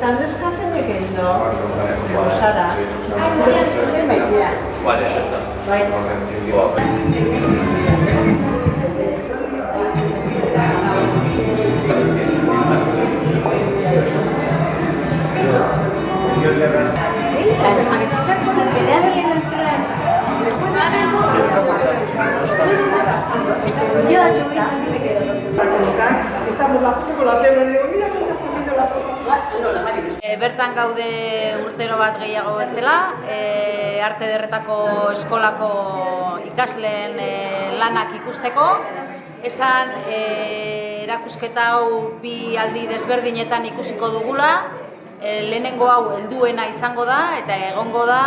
Eta neska zeinek egin do? Sara. Zer baitia? Vale, ya está. Estamos la foto con la cebra, digo, mira cómo se ha salido la foto. Bertan gaude urtero bat gehiago bezala, Arte Ederretako eskolako ikasleen lanak ikusteko. Esan erakusketa hau bi aldi desberdinetan ikusiko dugula. Lehenengo hau helduena izango da eta egongo da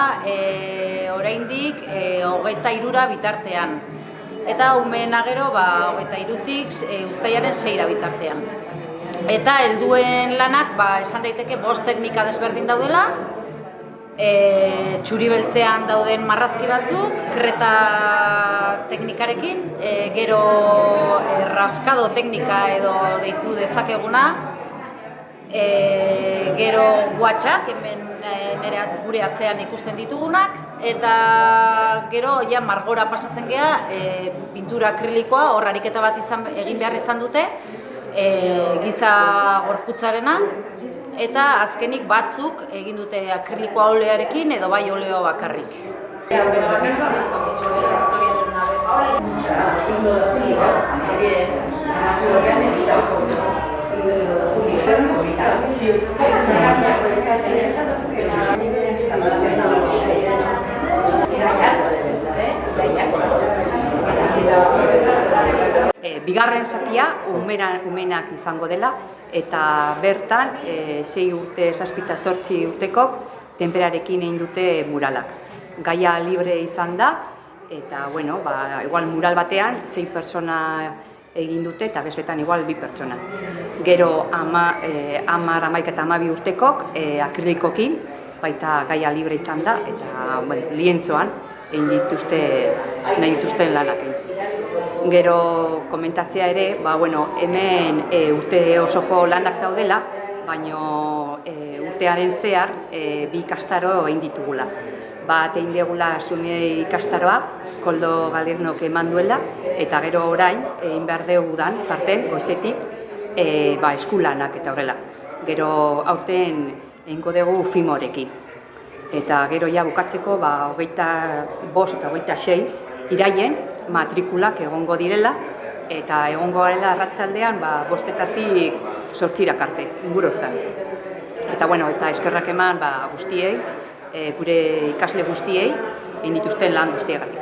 oraindik 23 bitartean. Eta umena gero 23tik uztailaren 6 bitartean. Eta helduen lanak esan daiteke 5 teknika desberdin daudela. Txuri beltzean dauden marrazki batzuk, kreta teknikarekin, gero raskado teknika edo deitu dezakeguna, gero guatxak, hemen gure atzean ikusten ditugunak, eta gero ja margora pasatzen gea, pintura akrilikoa, hor ariketa bat egin behar izan dute, giza gorputzarena, eta azkenik batzuk egin dute akrilikoa olearekin edo bai oleo bakarrik. Bigarren zatia umenak izango dela eta bertan 6 urte, 7 eta 8 urtekok tenperarekin egin dute muralak. Gaia libre izan da eta igual mural batean 6 pertsona egin dute eta bestetan igual 2 pertsona. Gero 10, 11 eta 12 urtekok akrilikokin baita gaia libre izan da eta lienzoan egin nahi dituzten lanak. Gero komentatzea ere, hemen urte osoko lanak daudela, baina urtearen zehar 2 ikastaro egin ditugula. Bat egin degula Zume ikastaroa, Koldo Galernok eman duela, eta gero orain egin behar dugudan, parten, goizetik, eskulanak eta horrela. Gero aurten egingo dugu Fimorekin. Eta gero ja bukatzeko 25 eta 26 iraien matrikulak egongo direla eta egongo garela arratsaldean 5-etatik 8 arte, inguruztan. Eta eskerrak eman guztiei, gure ikasle guztiei, egin dituzten lan guztiagatik.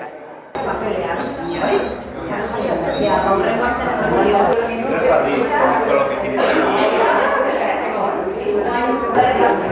Gracias.